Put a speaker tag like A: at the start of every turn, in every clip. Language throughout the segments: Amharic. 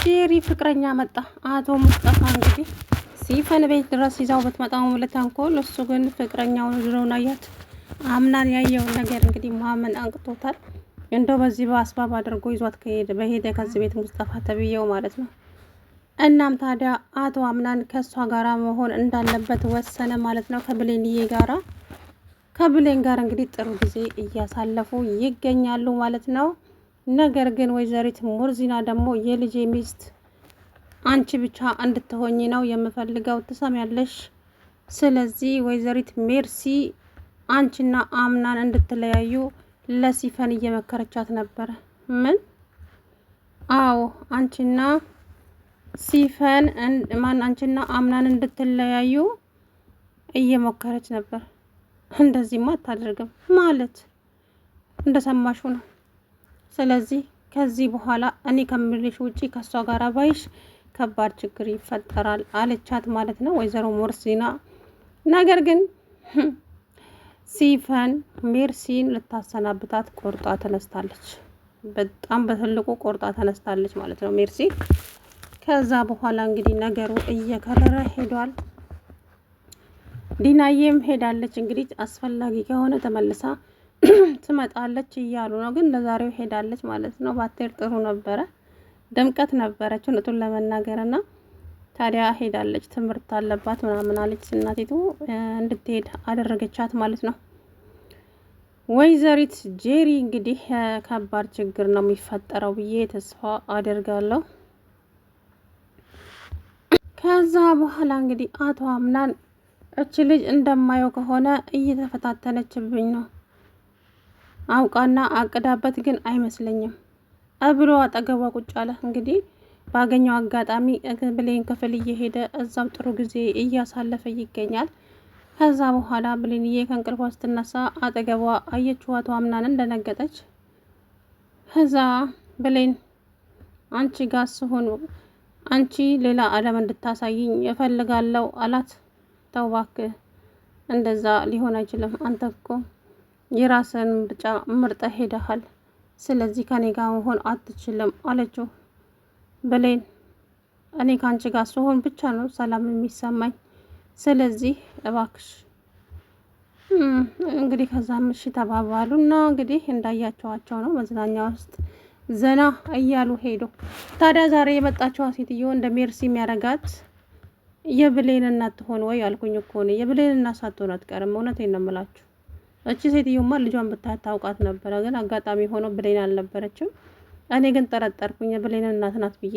A: የጄሪ ፍቅረኛ መጣ። አቶ ሙስጠፋ እንግዲህ ሲፈን ቤት ድረስ ይዛው ብትመጣው ለተንኮል እሱ ግን ፍቅረኛውን ድሮን አያት። አምናን ያየውን ነገር እንግዲህ ማመን አንቅቶታል። እንደው በዚህ በአስባብ አድርጎ ይዟት በሄደ ከዚህ ቤት ሙስጠፋ ተብዬው ማለት ነው። እናም ታዲያ አቶ አምናን ከእሷ ጋራ መሆን እንዳለበት ወሰነ ማለት ነው። ከብሌን ጋር እንግዲህ ጥሩ ጊዜ እያሳለፉ ይገኛሉ ማለት ነው። ነገር ግን ወይዘሪት ሙርዚና ደግሞ የልጄ ሚስት አንቺ ብቻ እንድትሆኝ ነው የምፈልገው፣ ትሰሚያለሽ? ስለዚህ ወይዘሪት ሜርሲ አንቺና አምናን እንድትለያዩ ለሲፈን እየመከረቻት ነበረ። ምን? አዎ አንቺና አንቺና አምናን እንድትለያዩ እየሞከረች ነበር። እንደዚህማ አታደርግም ማለት እንደሰማሹ ነው። ስለዚህ ከዚህ በኋላ እኔ ከምልሽ ውጪ ከሷ ጋር ባይሽ ከባድ ችግር ይፈጠራል አለቻት ማለት ነው ወይዘሮ ሙርሲና። ነገር ግን ሲፈን ሜርሲን ልታሰናብታት ቆርጣ ተነስታለች። በጣም በትልቁ ቆርጣ ተነስታለች ማለት ነው ሜርሲ። ከዛ በኋላ እንግዲህ ነገሩ እየከረረ ሄዷል። ዲናዬም ሄዳለች እንግዲህ አስፈላጊ ከሆነ ተመልሳ ትመጣለች እያሉ ነው። ግን ለዛሬው ሄዳለች ማለት ነው። ባቴር ጥሩ ነበረ፣ ድምቀት ነበረች እውነቱን ለመናገር እና ታዲያ ሄዳለች። ትምህርት አለባት ምናምን አለች እናቲቱ፣ እንድትሄድ አደረገቻት ማለት ነው። ወይዘሪት ጄሪ እንግዲህ ከባድ ችግር ነው የሚፈጠረው ብዬ ተስፋ አደርጋለሁ። ከዛ በኋላ እንግዲህ አቶ አምናን እች ልጅ እንደማየው ከሆነ እየተፈታተነችብኝ ነው፣ አውቃና አቅዳበት ግን አይመስለኝም ብሎ አጠገቧ ቁጭ አለ። እንግዲህ ባገኘው አጋጣሚ ብሌን ክፍል እየሄደ እዛም ጥሩ ጊዜ እያሳለፈ ይገኛል። ከዛ በኋላ ብሌንዬ ከእንቅልፏ ስትነሳ አጠገቧ አየችው አቶ አምናን እንደነገጠች። ከዛ ብሌን አንቺ ጋር ስሆን አንቺ ሌላ ዓለም እንድታሳይኝ እፈልጋለሁ አላት። ተው እባክህ እንደዛ ሊሆን አይችልም፣ አንተ እኮ የራስን ምርጫ መርጠህ ሄደሃል። ስለዚህ ከኔ ጋር መሆን አትችልም አለችው። ብሌን እኔ ከአንቺ ጋር ስሆን ብቻ ነው ሰላም የሚሰማኝ፣ ስለዚህ እባክሽ እንግዲህ ከዛ ምሽ ተባባሉ እና እንግዲህ እንዳያቸዋቸው ነው መዝናኛ ውስጥ ዘና እያሉ ሄዱ። ታዲያ ዛሬ የመጣችዋ ሴትዮ እንደ ሜርሲ የሚያረጋት የብሌን እናት ትሆን ወይ አልኩኝ እኮ ነው። የብሌን እናት ሳትሆን አትቀርም። እውነቴን ነው የምላችሁ። እቺ ሴትዮማ ልጇን ብታያት ታውቃት ነበረ፣ ግን አጋጣሚ ሆኖ ብሌን አልነበረችም። እኔ ግን ጠረጠርኩኝ የብሌን እናት ናት ብዬ።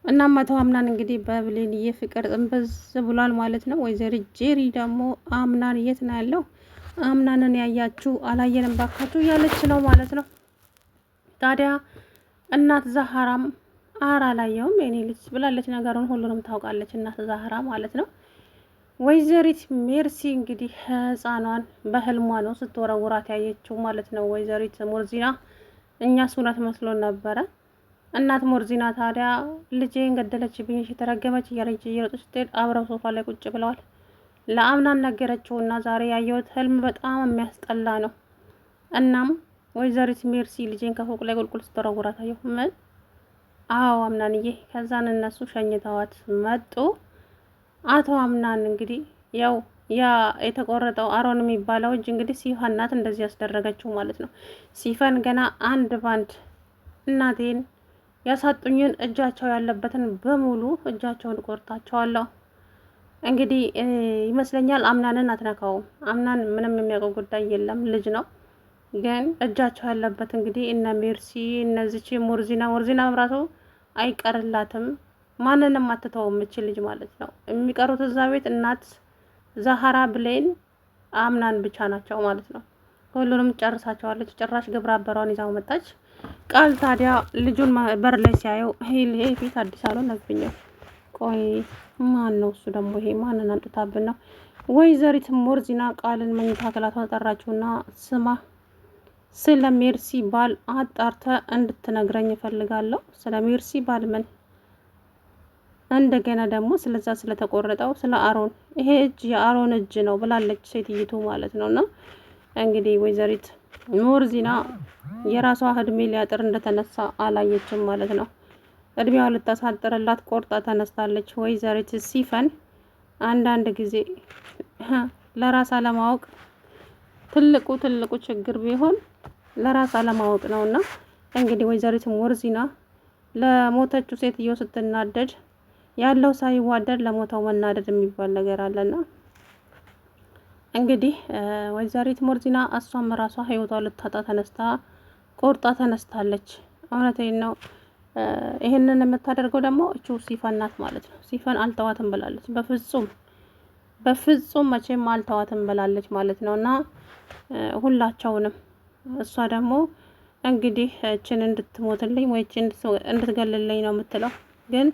A: እናም አቶ አምናን እንግዲህ በብሌንዬ ፍቅር ጥንብዝ ብሏል ማለት ነው። ወይዘሪት ጄሪ ደግሞ አምናን የት ነው ያለው? አምናንን ያያችሁ አላየንም ባካችሁ እያለች ነው ማለት ነው። ታዲያ እናት ዛህራም አላየውም የኔ ልጅ ብላለች። ነገሩን ሁሉንም ታውቃለች እናት ዛህራ ማለት ነው። ወይዘሪት ሜርሲ እንግዲህ ህፃኗን በህልሟ ነው ስትወረውራት ያየችው ማለት ነው። ወይዘሪት ሙርዚና እኛ ሱነት መስሎን ነበረ። እናት ሙርዚና ታዲያ ልጄን ገደለችብኝ የተረገመች እያለች እየሮጠች ስትሄድ አብረው ሶፋ ላይ ቁጭ ብለዋል። ለአምናን ነገረችውና ዛሬ ያየሁት ህልም በጣም የሚያስጠላ ነው። እናም ወይዘሪት ሜርሲ ልጄን ከፎቅ ላይ ቁልቁል ስትወረውራት አየሁ። ምን? አዎ አምናንዬ። ከዛን እነሱ ሸኝተዋት መጡ። አቶ አምናን እንግዲህ ያው ያ የተቆረጠው አሮን የሚባለው እጅ እንግዲህ ሲፈን ናት እንደዚህ ያስደረገችው ማለት ነው። ሲፈን ገና አንድ ባንድ እናቴን ያሳጡኝን እጃቸው ያለበትን በሙሉ እጃቸውን ቆርጣቸዋለሁ። እንግዲህ ይመስለኛል አምናንን አትነካውም። አምናን ምንም የሚያውቀው ጉዳይ የለም፣ ልጅ ነው። ግን እጃቸው ያለበት እንግዲህ እነ ሜርሲ እነዚች ሙርዚና መብራቱ አይቀርላትም። ማንንም አትተውም እች ልጅ ማለት ነው። የሚቀሩት እዛ ቤት እናት ዛህራ፣ ብሌን፣ አምናን ብቻ ናቸው ማለት ነው። ሁሉንም ጨርሳቸዋለች። ጭራሽ ግብረ አበሯን ይዛው መጣች። ቃል ታዲያ ልጁን በር ላይ ሲያየው ይሄ ፊት አዲስ አለው ነብኛው። ቆይ ማን ነው እሱ ደግሞ? ይሄ ማንን አንጥታብን ነው? ወይዘሪት ሙርዚና ቃልን መኝታ ክላቷን ጠራችውና ስማ፣ ስለ ሜርሲ ባል አጣርተ እንድትነግረኝ እፈልጋለሁ። ስለ ሜርሲ ባል ምን? እንደገና ደግሞ ስለዛ ስለተቆረጠው ስለ አሮን፣ ይሄ እጅ የአሮን እጅ ነው ብላለች ሴትይቱ ማለት ነውና እንግዲህ ወይዘሪት ሙርዚና የራሷ እድሜ ሊያጥር እንደተነሳ አላየችም ማለት ነው። እድሜዋ ልታሳጥርላት ቆርጣ ተነስታለች። ወይዘሪት ሲፈን አንዳንድ ጊዜ ለራስ አለማወቅ ትልቁ ችግር ቢሆን ለራስ አለማወቅ ነውና እንግዲህ ወይዘሪት ሞርዚና ለሞተችው ሴትዮ ስትናደድ ያለው ሳይዋደድ ለሞተው መናደድ የሚባል ነገር አለና እንግዲህ ወይዘሪት ሞርዚና እሷም ራሷ ህይወቷ ልታጣ ቆርጣ ተነስታለች። እውነቴን ነው። ይሄንን የምታደርገው ደግሞ እቹ ሲፈን ናት ማለት ነው። ሲፈን አልተዋትም ብላለች። በፍጹም መቼም አልተዋትም ብላለች ማለት ነው። እና ሁላቸውንም እሷ ደግሞ እንግዲህ እችን እንድትሞትልኝ ወይ እንድትገልልኝ ነው የምትለው። ግን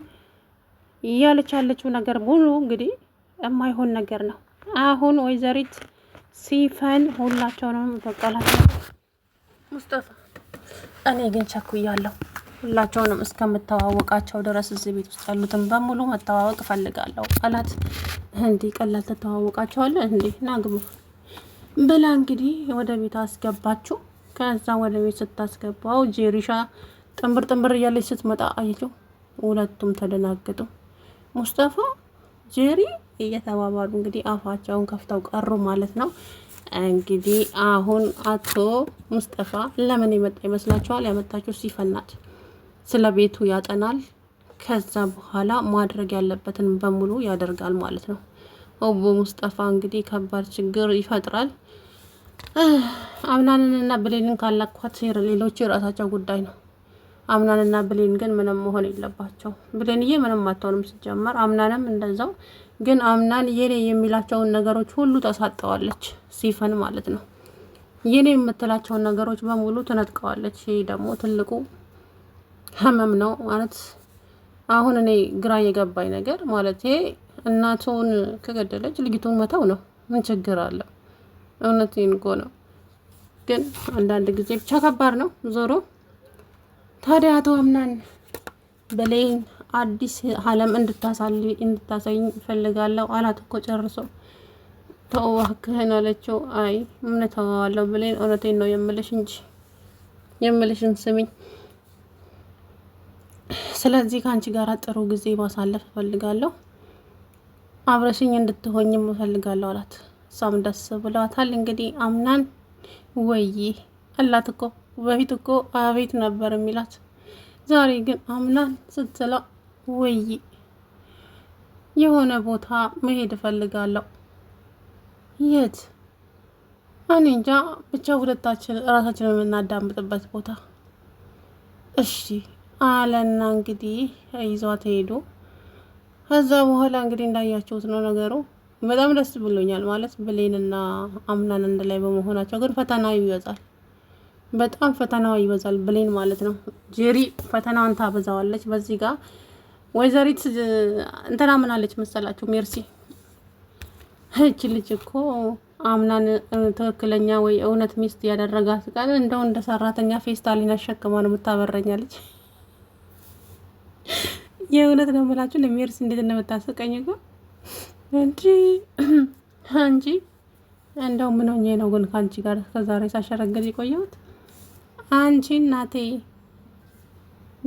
A: እያለች ያለችው ነገር ሙሉ እንግዲህ የማይሆን ነገር ነው። አሁን ወይዘሪት ሲፈን ሁላቸውንም በቀላት ሙስጠፋ፣ እኔ ግን ቸኩያለሁ። ሁላቸውንም እስከምተዋወቃቸው ድረስ እዚህ ቤት ውስጥ ያሉትን በሙሉ መተዋወቅ እፈልጋለሁ አላት። እንዲህ ቀላል ተተዋወቃቸዋለህ እንዴ? ናግቡ ብላ እንግዲህ ወደ ቤት አስገባችው። ከዛ ወደ ቤት ስታስገባው ጄሪሻ ጥንብር እያለች ስትመጣ አየችው። ሁለቱም ተደናገጡ። ሙስጠፋ ጄሪ እየተባባሉ እንግዲህ አፋቸውን ከፍተው ቀሩ ማለት ነው። እንግዲህ አሁን አቶ ሙስጠፋ ለምን የመጣ ይመስላችኋል? ያመጣችው ሲፈን ናት። ስለ ቤቱ ያጠናል። ከዛ በኋላ ማድረግ ያለበትን በሙሉ ያደርጋል ማለት ነው። ኦቦ ሙስጠፋ እንግዲህ ከባድ ችግር ይፈጥራል። አምናንንና ብሌንን ካላኳት ሌሎች የራሳቸው ጉዳይ ነው። አምናንና ብሌን ግን ምንም መሆን የለባቸው። ብሌንዬ ምንም አትሆንም ሲጀመር፣ አምናንም እንደዛው። ግን አምናን የኔ የሚላቸውን ነገሮች ሁሉ ተሳጠዋለች፣ ሲፈን ማለት ነው። የኔ የምትላቸውን ነገሮች በሙሉ ትነጥቀዋለች። ይህ ደግሞ ትልቁ ህመም ነው ማለት። አሁን እኔ ግራ የገባኝ ነገር ማለት እናቱን ከገደለች ልጅቱን መተው ነው። ምን ችግር አለ? እውነቴን እኮ ነው። ግን አንዳንድ ጊዜ ብቻ ከባድ ነው። ዞሮ ታዲያ አቶ አምናን ብሌን አዲስ ዓለም እንድታሳይ እፈልጋለሁ አላት እኮ ጨርሶ። ተው እባክህን አለችው። አይ ምን ተዋዋለሁ ብሌን፣ እውነቴን ነው የምልሽ እንጂ የምልሽን ስሚኝ። ስለዚህ ከአንቺ ጋር ጥሩ ጊዜ ማሳለፍ እፈልጋለሁ፣ አብረሽኝ እንድትሆኝም እፈልጋለሁ አላት። እሷም ደስ ብሏታል። እንግዲህ አምናን ወይ አላት እኮ በፊት እኮ አቤት ነበር የሚላት፣ ዛሬ ግን አምናን ስትለው ወይ የሆነ ቦታ መሄድ እፈልጋለሁ። የት? እኔ እንጃ ብቻ ሁለታችን ራሳችንን የምናዳምጥበት ቦታ። እሺ አለና እንግዲህ ይዟት ሄዱ። ከዛ በኋላ እንግዲህ እንዳያችሁት ነው ነገሩ። በጣም ደስ ብሎኛል ማለት ብሌንና አምናን አንድ ላይ በመሆናቸው። ግን ፈተናው ይበዛል፣ በጣም ፈተናዋ ይበዛል። ብሌን ማለት ነው። ጄሪ ፈተናዋን ታበዛዋለች። በዚህ ጋር ወይዘሪት እንትና ምን አለች መሰላችሁ? ሜርሲ እቺ ልጅ እኮ አምናን ትክክለኛ ወይ እውነት ሚስት ያደረጋት ቃል እንደው እንደ ሰራተኛ ፌስታሊን አሸክማ ነው የምታበረኛለች። የእውነት ነው የምላችሁ። ለሜርሲ እንዴት እንደምታስቀኝ እኮ እንጂ እንደው ምን ሆኜ ነው ግን ከአንቺ ጋር ከዛሬ ሳሸረግድ የቆየሁት? አንቺ እናቴ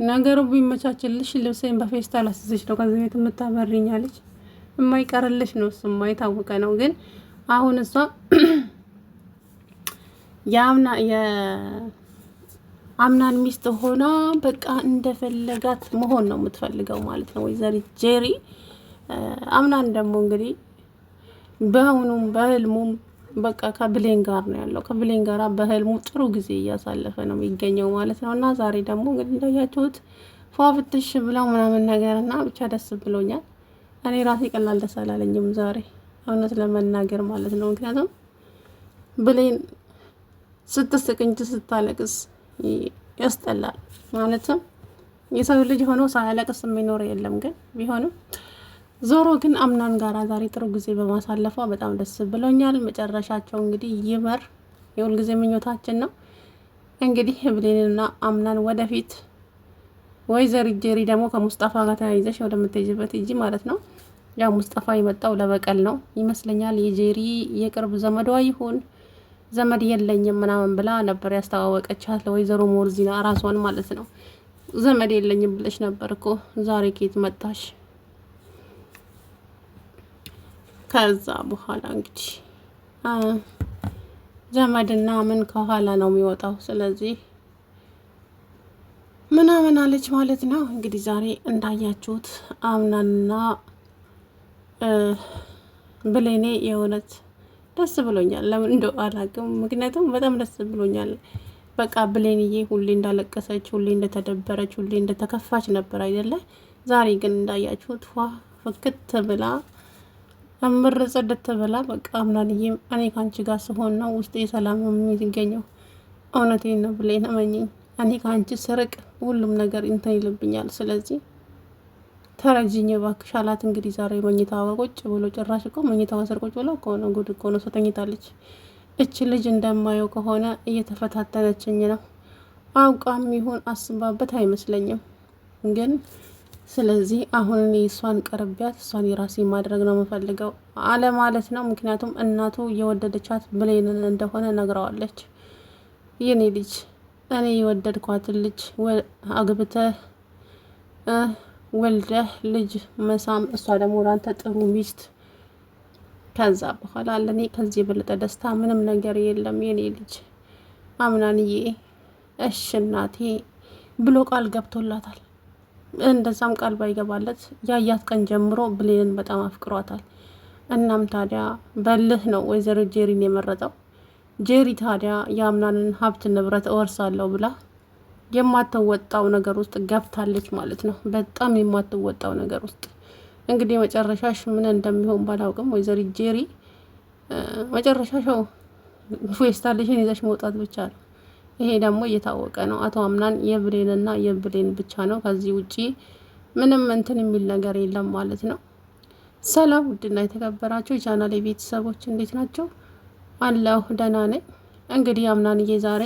A: ነገሩ ቢመቻችልሽ ልብሴን በፌስታል አስይዘሽ ነው ከዚህ ቤት የምታበሪኛለች። የማይቀርልሽ ነው እሱ የማይታወቀ ነው። ግን አሁን እሷ የአምናን ሚስት ሆና በቃ እንደፈለጋት መሆን ነው የምትፈልገው ማለት ነው ወይዘሪት ጄሪ። አምናን ደግሞ እንግዲህ በአሁኑም በህልሙም በቃ ከብሌን ጋር ነው ያለው። ከብሌን ጋር በህልሙ ጥሩ ጊዜ እያሳለፈ ነው የሚገኘው ማለት ነው። እና ዛሬ ደግሞ እንግዲህ እንዳያችሁት ፏፍትሽ ብለው ምናምን ነገር እና ብቻ ደስ ብሎኛል። እኔ ራሴ ቀላል ደስ አላለኝም ዛሬ እውነት ለመናገር ማለት ነው። ምክንያቱም ብሌን ስትስቅ እንጂ ስታለቅስ ያስጠላል። ማለትም የሰው ልጅ ሆኖ ሳያለቅስ የሚኖር የለም። ግን ቢሆንም ዞሮ ግን አምናን ጋራ ዛሬ ጥሩ ጊዜ በማሳለፏ በጣም ደስ ብሎኛል። መጨረሻቸው እንግዲህ ይመር የሁል ጊዜ ምኞታችን ነው። እንግዲህ ብሌንና አምናን ወደፊት፣ ወይዘሪት ጄሪ ደግሞ ከሙስጠፋ ጋር ተያይዘሽ ወደምትሄጂበት ሂጂ ማለት ነው። ያው ሙስጠፋ የመጣው ለበቀል ነው ይመስለኛል። የጄሪ የቅርብ ዘመዷ ይሁን ዘመድ የለኝም ምናምን ብላ ነበር ያስተዋወቀቻት ለወይዘሮ ሞርዚና ራሷን ማለት ነው። ዘመድ የለኝም ብለሽ ነበር እኮ ዛሬ ኬት መጣሽ? ከዛ በኋላ እንግዲህ ዘመድና ምን ከኋላ ነው የሚወጣው። ስለዚህ ምናምን አለች ማለት ነው። እንግዲህ ዛሬ እንዳያችሁት አምናንና ብሌኔ የእውነት ደስ ብሎኛል። ለምን እንደው አላውቅም፣ ምክንያቱም በጣም ደስ ብሎኛል። በቃ ብሌንዬ ሁሌ እንዳለቀሰች፣ ሁሌ እንደተደበረች፣ ሁሌ እንደተከፋች ነበር አይደለ? ዛሬ ግን እንዳያችሁት ዋ ፍክት ብላ እምር ጽድት ብላ በቃ አምናንዬም እኔ ከአንቺ ጋር ስሆን ነው ውስጤ ሰላም የሚገኘው። እውነቴን ነው ብሌን እመኚኝ፣ እኔ ከአንቺ ስርቅ ሁሉም ነገር እንትን ይልብኛል። ስለዚህ ተረጅኝ እባክሽ አላት። እንግዲህ ዛሬ መኝታዋ ቁጭ ብሎ ጭራሽ እኮ መኝታዋ ስር ቁጭ ብሎ ከሆነ ጉድ እኮ ነው ተኝታለች። እች ልጅ እንደማየው ከሆነ እየተፈታተነችኝ ነው። አውቃም ይሁን አስባበት አይመስለኝም ግን ስለዚህ አሁን እኔ እሷን ቀርቢያት እሷን የራሴ ማድረግ ነው የምፈልገው አለ ማለት ነው። ምክንያቱም እናቱ የወደደቻት ብሌንን እንደሆነ ነግረዋለች። የኔ ልጅ እኔ የወደድኳትን ልጅ አግብተህ ወልደህ ልጅ መሳም፣ እሷ ደግሞ ላንተ ጥሩ ሚስት፣ ከዛ በኋላ ለእኔ ከዚህ የበለጠ ደስታ ምንም ነገር የለም የኔ ልጅ አምናንዬ እሽ እናቴ ብሎ ቃል ገብቶላታል። እንደዛም ቃል ባይገባለት ያያት ቀን ጀምሮ ብሌንን በጣም አፍቅሯታል። እናም ታዲያ በልህ ነው ወይዘሮ ጄሪን የመረጠው። ጄሪ ታዲያ የአምናንን ሀብት ንብረት እወርሳለሁ ብላ የማትወጣው ነገር ውስጥ ገብታለች ማለት ነው። በጣም የማትወጣው ነገር ውስጥ እንግዲህ መጨረሻሽ ምን እንደሚሆን ባላውቅም ወይዘሮ ጄሪ መጨረሻሻው ፌስታልሽን ይዘሽ መውጣት ብቻ ነው። ይሄ ደግሞ እየታወቀ ነው። አቶ አምናን የብሌንና የብሌን ብቻ ነው። ከዚህ ውጪ ምንም እንትን የሚል ነገር የለም ማለት ነው። ሰላም ውድና የተከበራችሁ የቻናሌ ቤተሰቦች እንዴት ናቸው? አለሁ ደህና ነኝ። እንግዲህ አምናንዬ ዛሬ